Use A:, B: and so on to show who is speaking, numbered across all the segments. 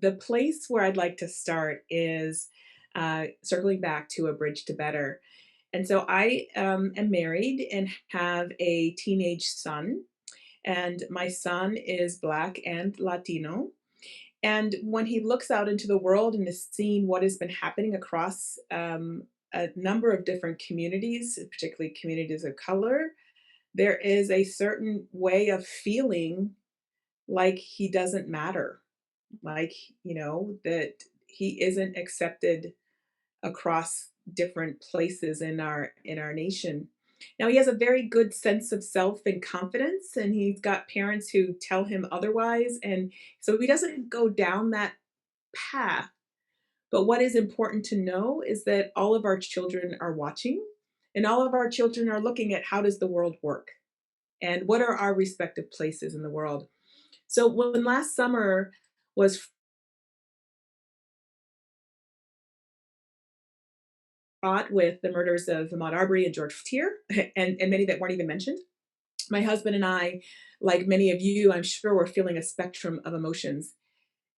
A: The place where I'd like to start is circling back to a bridge to better. And so I am married and have a teenage son, and my son is Black and Latino. And when he looks out into the world and is seeing what has been happening across a number of different communities, particularly communities of color, there is a certain way of feeling like he doesn't matter, like, that he isn't accepted across different places in our nation. Now he has a very good sense of self and confidence, and he's got parents who tell him otherwise, and so he doesn't go down that path. But what is important to know is that all of our children are watching, and all of our children are looking at how does the world work and what are our respective places in the world. So when last summer was fraught with the murders of Ahmaud Arbery and George Tier, and many that weren't even mentioned, my husband and I, like many of you, I'm sure, were feeling a spectrum of emotions.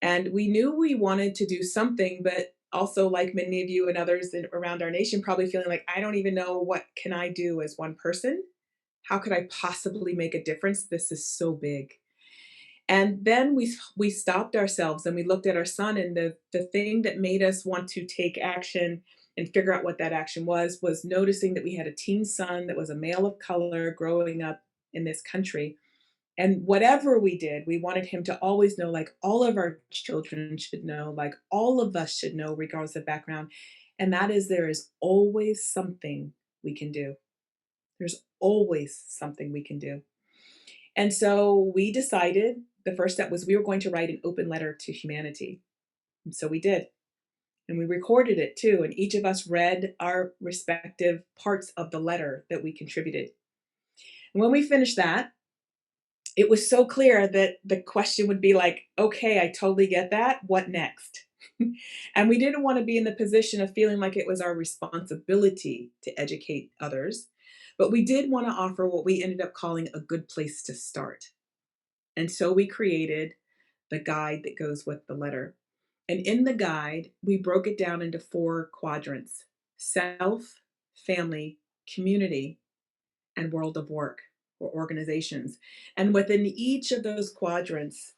A: And we knew we wanted to do something, but also, like many of you and others around our nation, probably feeling like, I don't even know what can I do as one person. How could I possibly make a difference? This is so big. And then we stopped ourselves and we looked at our son, and the thing that made us want to take action and figure out what that action was noticing that we had a teen son that was a male of color growing up in this country. And whatever we did, we wanted him to always know, like all of our children should know, like all of us should know, regardless of background. And that is, there is always something we can do. There's always something we can do. And so we decided the first step was we were going to write an open letter to humanity. And so we did. And we recorded it too. And each of us read our respective parts of the letter that we contributed. And when we finished that, it was so clear that the question would be like, okay, I totally get that. What next? And we didn't want to be in the position of feeling like it was our responsibility to educate others. But we did want to offer what we ended up calling a good place to start. And so we created the guide that goes with the letter. And in the guide, we broke it down into four quadrants: self, family, community, and world of work or organizations. And within each of those quadrants,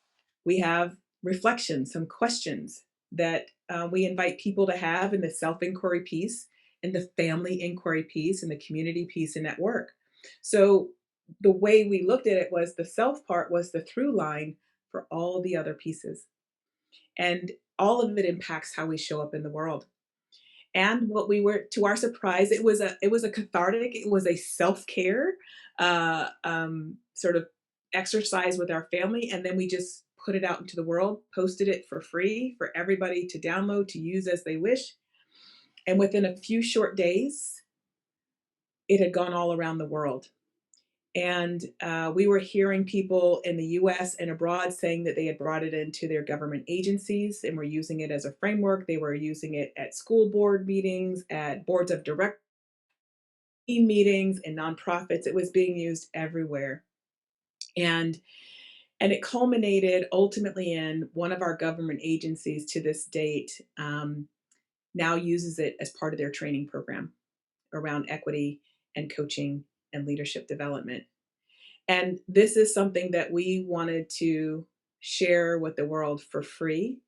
A: we have reflections, some questions that we invite people to have in the self inquiry piece, in the family inquiry piece, in the community piece, and at work. So the way we looked at it was the self part was the through line for all the other pieces. And all of it impacts how we show up in the world. And what we were, to our surprise, it was a cathartic, it was a self-care, sort of exercise with our family, and then we just put it out into the world, posted it for free for everybody to download, to use as they wish, and within a few short days, it had gone all around the world. And we were hearing people in the US and abroad saying that they had brought it into their government agencies and were using it as a framework. They were using it at school board meetings, at boards of direct meetings, and nonprofits. It was being used everywhere. And and it culminated ultimately in one of our government agencies to this date now uses it as part of their training program around equity and coaching and leadership development. And this is something that we wanted to share with the world for free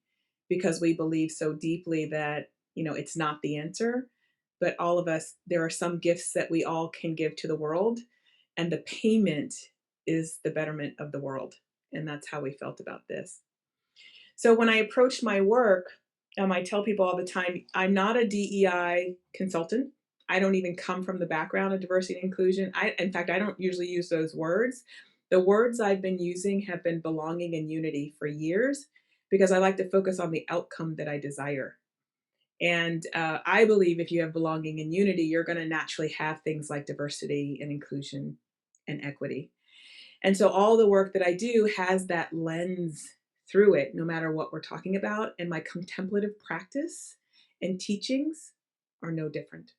A: because we believe so deeply that, it's not the answer, but all of us, there are some gifts that we all can give to the world, and the payment is the betterment of the world. And that's how we felt about this. So when I approach my work, I tell people all the time, I'm not a DEI consultant. I don't even come from the background of diversity and inclusion. In fact, I don't usually use those words. The words I've been using have been belonging and unity for years because I like to focus on the outcome that I desire. And I believe if you have belonging and unity, you're going to naturally have things like diversity and inclusion and equity. And so all the work that I do has that lens through it, no matter what we're talking about. And my contemplative practice and teachings are no different.